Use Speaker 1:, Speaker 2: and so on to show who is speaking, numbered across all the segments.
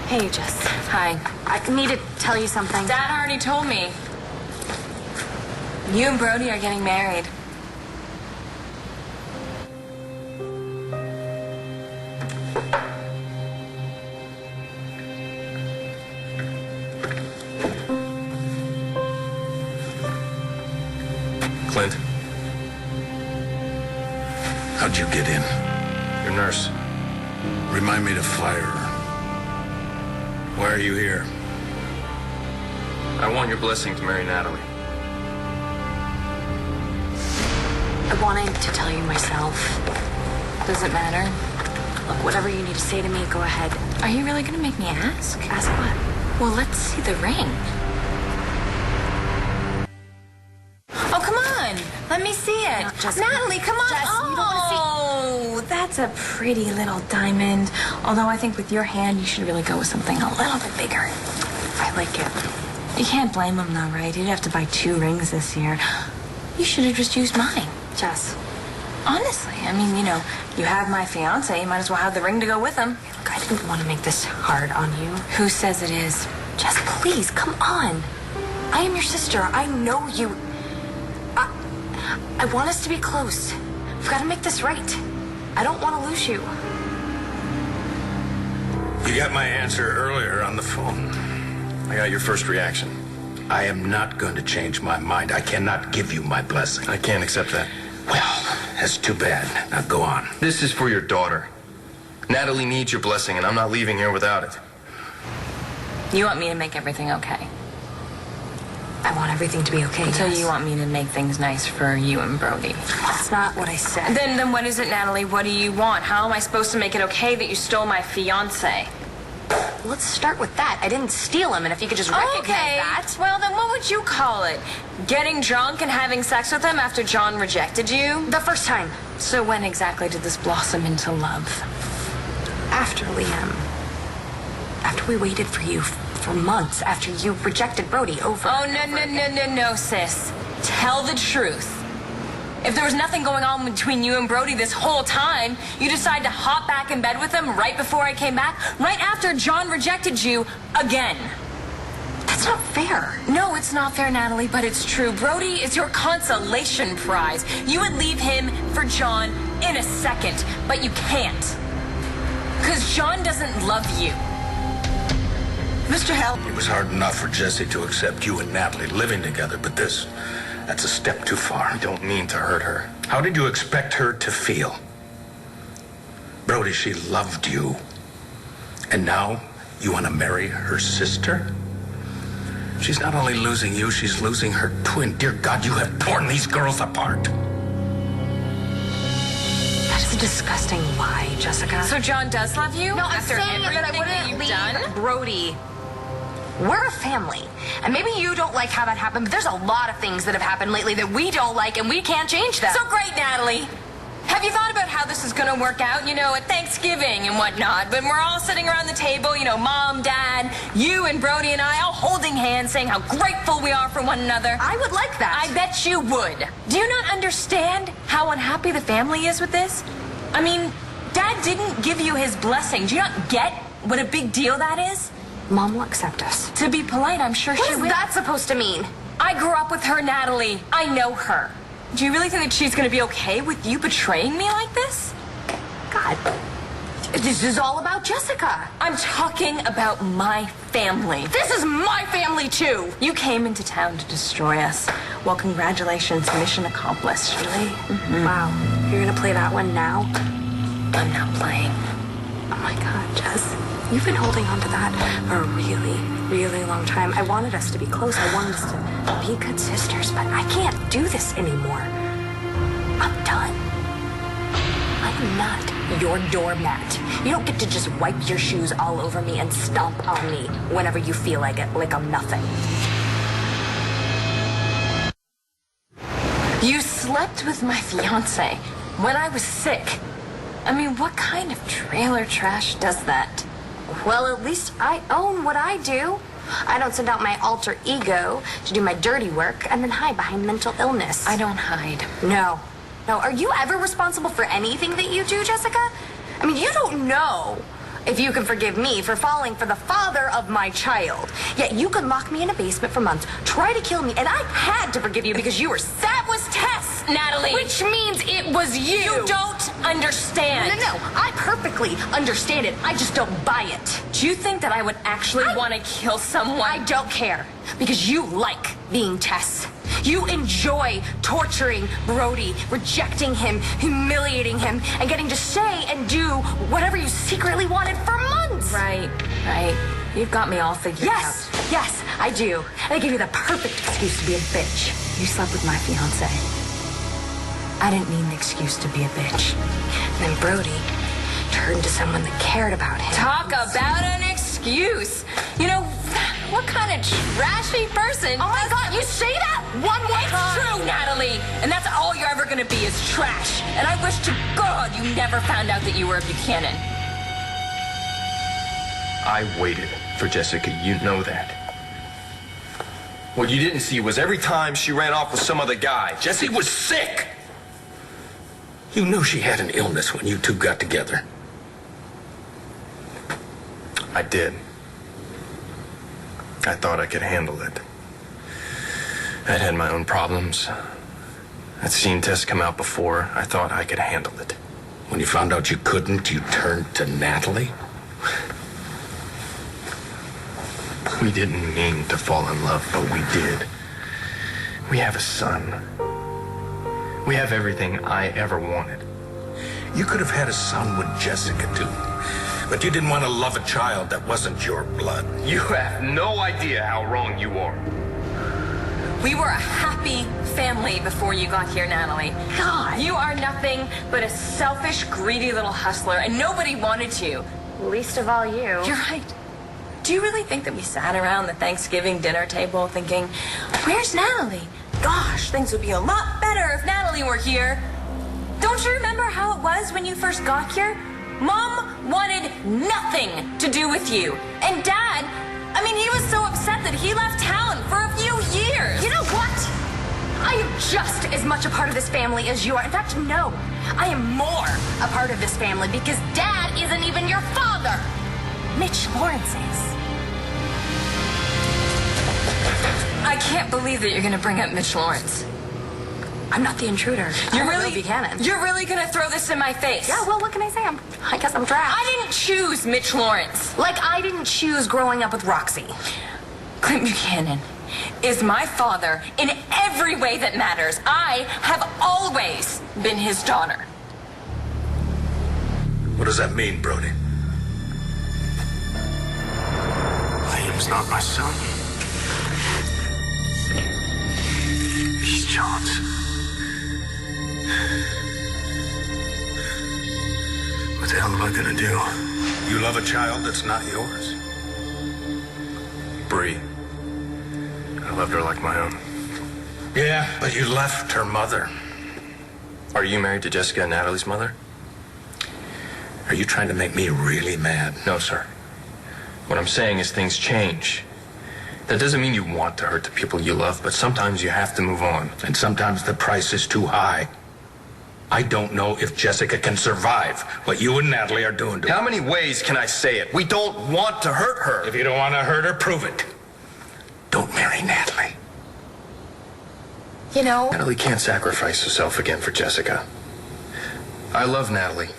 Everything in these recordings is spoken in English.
Speaker 1: Hey, Jess.
Speaker 2: Hi.
Speaker 1: I need to tell you something.
Speaker 2: Dad already told me. You and Brody are getting married.
Speaker 3: Clint. How'd you get in? Your nurse. Remind me to fire her. Why are you here?
Speaker 4: I want your blessing to marry Natalie.
Speaker 1: I wanted to tell you myself.
Speaker 2: Does it matter?
Speaker 1: Look, whatever you need to say to me, go ahead.
Speaker 2: Are you really gonna make me ask?
Speaker 1: Ask what?
Speaker 2: Well, let's see the ring. Oh, come on. Let me see it.
Speaker 1: No, Jessica.
Speaker 2: Natalie, come on.
Speaker 1: Jess, you don't wanna see-
Speaker 2: Oh, that's a pretty little diamond. Although I think with your hand, you should really go with something a little bit bigger.
Speaker 1: I like it.
Speaker 2: You can't blame him though, right? He'd have to buy 2 rings this year. You should have just used mine.
Speaker 1: Jess.
Speaker 2: Honestly, I mean, you have my fiance. You might as well have the ring to go with him.
Speaker 1: Look, I didn't want to make this hard on you.
Speaker 2: Who says it is?
Speaker 1: Jess, please, come on. I am your sister. I know you. I want us to be close. We've got to make this right. I don't want to lose you.
Speaker 3: You got my answer earlier on the phone.
Speaker 4: I got your first reaction.
Speaker 3: I am not going to change my mind. I cannot give you my blessing.
Speaker 4: I can't accept that.
Speaker 3: Well, that's too bad. Now go on.
Speaker 4: This is for your daughter. Natalie needs your blessing, and I'm not leaving here without it.
Speaker 2: You want me to make everything okay?
Speaker 1: I want everything to be okay.
Speaker 2: So
Speaker 1: yes.
Speaker 2: you want me to make things nice for you and Brody?
Speaker 1: That's not what I said.
Speaker 2: Then what is it, Natalie? What do you want? How am I supposed to make it okay that you stole my fiance?
Speaker 1: Let's start with that. I didn't steal him, and if you could just recognize that.
Speaker 2: Well, then what would you call it? Getting drunk and having sex with him after John rejected you?
Speaker 1: The first time.
Speaker 2: So when exactly did this blossom into love?
Speaker 1: After Liam. After we waited for you for months, after you rejected Brody over
Speaker 2: Oh,
Speaker 1: and over again.
Speaker 2: no, sis. Tell the truth. If there was nothing going on between you and Brody this whole time, you decided to hop back in bed with him right before I came back, right after John rejected you again.
Speaker 1: That's not fair.
Speaker 2: No, it's not fair, Natalie, but it's true. Brody is your consolation prize. You would leave him for John in a second, but you can't. Because John doesn't love you.
Speaker 3: Mr. Hell, it was hard enough for Jesse to accept you and Natalie living together, but that's a step too far.
Speaker 4: I don't mean to hurt her.
Speaker 3: How did you expect her to feel? Brody, she loved you. And now you want to marry her sister? She's not only losing you, she's losing her twin. Dear God, you have torn these girls apart.
Speaker 1: That is a disgusting lie, Jessica.
Speaker 2: So John does love you?
Speaker 1: No, I'm
Speaker 2: after
Speaker 1: saying that I
Speaker 2: everything
Speaker 1: wouldn't
Speaker 2: you've
Speaker 1: leave
Speaker 2: done?
Speaker 1: Brody. We're a family. And maybe you don't like how that happened, but there's a lot of things that have happened lately that we don't like, and we can't change them.
Speaker 2: So great, Natalie. Have you thought about how this is going to work out, at Thanksgiving and whatnot? But we're all sitting around the table, Mom, Dad, you and Brody and I all holding hands saying how grateful we are for one another.
Speaker 1: I would like that.
Speaker 2: I bet you would. Do you not understand how unhappy the family is with this? I mean, Dad didn't give you his blessing. Do you not get what a big deal that is?
Speaker 1: Mom will accept us.
Speaker 2: To be polite, I'm sure
Speaker 1: What
Speaker 2: she
Speaker 1: is
Speaker 2: will.
Speaker 1: that supposed to mean?
Speaker 2: I grew up with her, Natalie. I know her. Do you really think that she's going to be okay with you betraying me like this?
Speaker 1: God, this is all about Jessica.
Speaker 2: I'm talking about my family.
Speaker 1: This is my family, too.
Speaker 2: You came into town to destroy us. Well, congratulations. Mission accomplished.
Speaker 1: Really? Wow. You're going to play that one now?
Speaker 2: I'm not playing.
Speaker 1: Oh, my God, Jess. You've been holding on to that for a really, really long time. I wanted us to be close. I wanted us to be good sisters, but I can't do this anymore. I'm done. I am not your doormat. You don't get to just wipe your shoes all over me and stomp on me whenever you feel like it, like I'm nothing.
Speaker 2: You slept with my fiance when I was sick. I mean, what kind of trailer trash does that?
Speaker 1: Well, at least I own what I do. I don't send out my alter ego to do my dirty work and then hide behind mental illness.
Speaker 2: I don't hide.
Speaker 1: No. No, are you ever responsible for anything that you do, Jessica? I mean, you don't know If you can forgive me for falling for the father of my child. Yet you could lock me in a basement for months, try to kill me, and I had to forgive you because you were...
Speaker 2: That was Tess, Natalie.
Speaker 1: Which means it was you.
Speaker 2: You don't understand.
Speaker 1: No, I perfectly understand it. I just don't buy it.
Speaker 2: Do you think that I would actually want to kill someone?
Speaker 1: I don't care. Because you like being Tess. You enjoy torturing Brody, rejecting him, humiliating him, and getting to say and do whatever you secretly wanted for months.
Speaker 2: Right. You've got me all figured out.
Speaker 1: Yes, I do. And I give you the perfect excuse to be a bitch. You slept with my fiancé. I didn't need an excuse to be a bitch. And then Brody turned to someone that cared about him.
Speaker 2: Talk about an excuse. You know, what kind of trashy person?
Speaker 1: Oh my God, you say that one more time.
Speaker 2: It's true, Natalie. And that's all you're ever going to be is trash. And I wish to God you never found out that you were a Buchanan.
Speaker 4: I waited for Jessica, you know that. What you didn't see was every time she ran off with some other guy.
Speaker 3: Jessie was sick. You knew she had an illness when you two got together.
Speaker 4: I did. I thought I could handle it. I'd had my own problems. I'd seen Tess come out before. I thought I could handle it.
Speaker 3: When you found out you couldn't, you turned to Natalie?
Speaker 4: We didn't mean to fall in love, but we did. We have a son. We have everything I ever wanted.
Speaker 3: You could have had a son with Jessica, too. But you didn't want to love a child that wasn't your blood.
Speaker 4: You have no idea how wrong you are.
Speaker 2: We were a happy family before you got here, Natalie.
Speaker 1: God.
Speaker 2: You are nothing but a selfish, greedy little hustler, and nobody wanted you.
Speaker 1: Least of all you.
Speaker 2: You're right. Do you really think that we sat around the Thanksgiving dinner table thinking, where's Natalie? Gosh, things would be a lot better if Natalie were here. Don't you remember how it was when you first got here? Mom wanted nothing to do with you. And Dad, I mean, he was so upset that he left town for a few years.
Speaker 1: You know what? I am just as much a part of this family as you are. In fact, no. I am more a part of this family because Dad isn't even your father. Mitch Lawrence is.
Speaker 2: I can't believe that you're going to bring up Mitch Lawrence.
Speaker 1: I'm not the intruder.
Speaker 2: You're
Speaker 1: really Buchanan.
Speaker 2: You're really going to throw this in my face?
Speaker 1: Yeah, well, what can I say? I guess I'm trapped.
Speaker 2: I didn't choose Mitch Lawrence.
Speaker 1: Like I didn't choose growing up with Roxy.
Speaker 2: Clint Buchanan is my father in every way that matters. I have always been his daughter.
Speaker 3: What does that mean, Brody?
Speaker 5: Liam's not my son. He's John's. What the hell am I gonna do?
Speaker 3: You love a child that's not yours?
Speaker 4: Bree. I loved her like my own.
Speaker 3: Yeah, but you left her mother.
Speaker 4: Are you married to Jessica and Natalie's mother?
Speaker 3: Are you trying to make me really mad?
Speaker 4: No, sir. What I'm saying is things change. That doesn't mean you want to hurt the people you love, but sometimes you have to move on.
Speaker 3: And sometimes the price is too high. I don't know if Jessica can survive what you and Natalie are doing to her.
Speaker 4: How many ways can I say it? We don't want to hurt her.
Speaker 3: If you don't want to hurt her, prove it. Don't marry Natalie.
Speaker 1: You know,
Speaker 4: Natalie can't sacrifice herself again for Jessica. I love Natalie.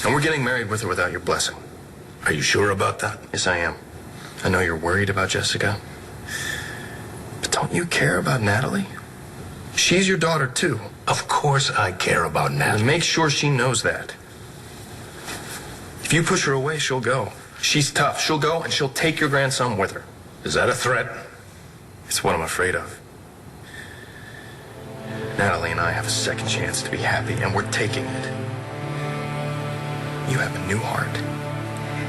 Speaker 4: And we're getting married with or without your blessing.
Speaker 3: Are you sure about that?
Speaker 4: Yes, I am. I know you're worried about Jessica. But don't you care about Natalie? She's your daughter, too.
Speaker 3: Of course I care about
Speaker 4: And
Speaker 3: Natalie.
Speaker 4: make sure she knows that. If you push her away, she'll go. She's tough. She'll go, and she'll take your grandson with her.
Speaker 3: Is that a threat?
Speaker 4: It's what I'm afraid of. Natalie and I have a second chance to be happy, and we're taking it. You have a new heart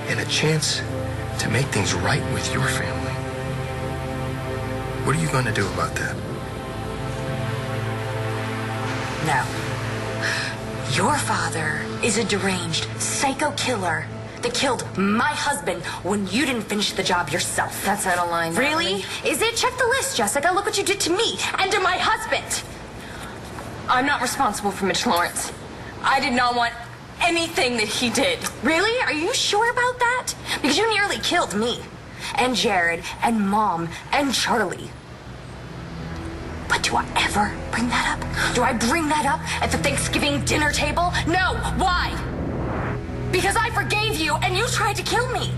Speaker 4: and a chance to make things right with your family. What are you going to do about that?
Speaker 1: no. Your father is a deranged psycho killer that killed my husband when you didn't finish the job yourself.
Speaker 2: That's out of line,
Speaker 1: Really?
Speaker 2: Natalie.
Speaker 1: Is it? Check the list, Jessica. Look what you did to me and to my husband.
Speaker 2: I'm not responsible for Mitch Lawrence. I did not want anything that he did.
Speaker 1: Really? Are you sure about that? Because you nearly killed me, and Jared, and Mom, and Charlie. But do I ever bring that up? Do I bring that up at the Thanksgiving dinner table? No. Why? Because I forgave you, and you tried to kill me.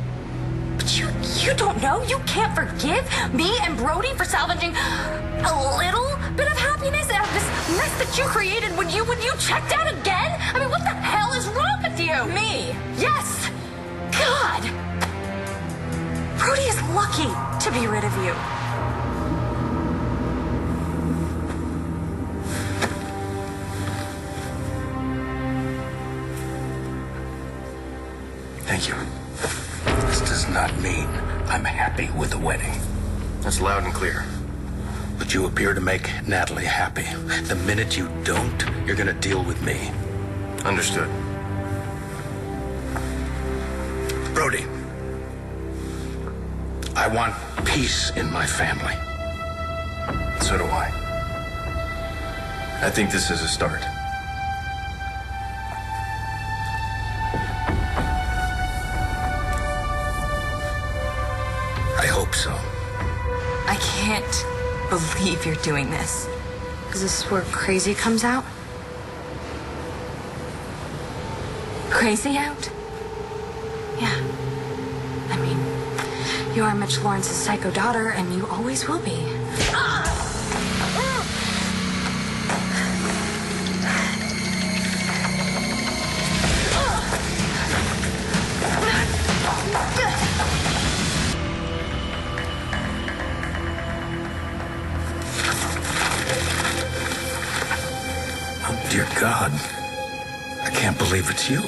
Speaker 1: But you don't know. You can't forgive me and Brody for salvaging a little bit of happiness out of this mess that you created when you checked out again? I mean, what the hell is wrong with you?
Speaker 2: Me?
Speaker 1: Yes. God. Brody is lucky to be rid of you.
Speaker 3: Thank you. This does not mean I'm happy with the wedding.
Speaker 4: That's loud and clear.
Speaker 3: But you appear to make Natalie happy. The minute you don't, you're gonna deal with me.
Speaker 4: Understood.
Speaker 3: Brody, I want peace in my family.
Speaker 4: So do I. I think this is a start.
Speaker 3: I hope so.
Speaker 2: I can't believe you're doing this.
Speaker 1: Is this where crazy comes out?
Speaker 2: Crazy out?
Speaker 1: Yeah. I mean, you are Mitch Lawrence's psycho daughter, and you always will be.
Speaker 3: Oh, dear God. I can't believe it's you.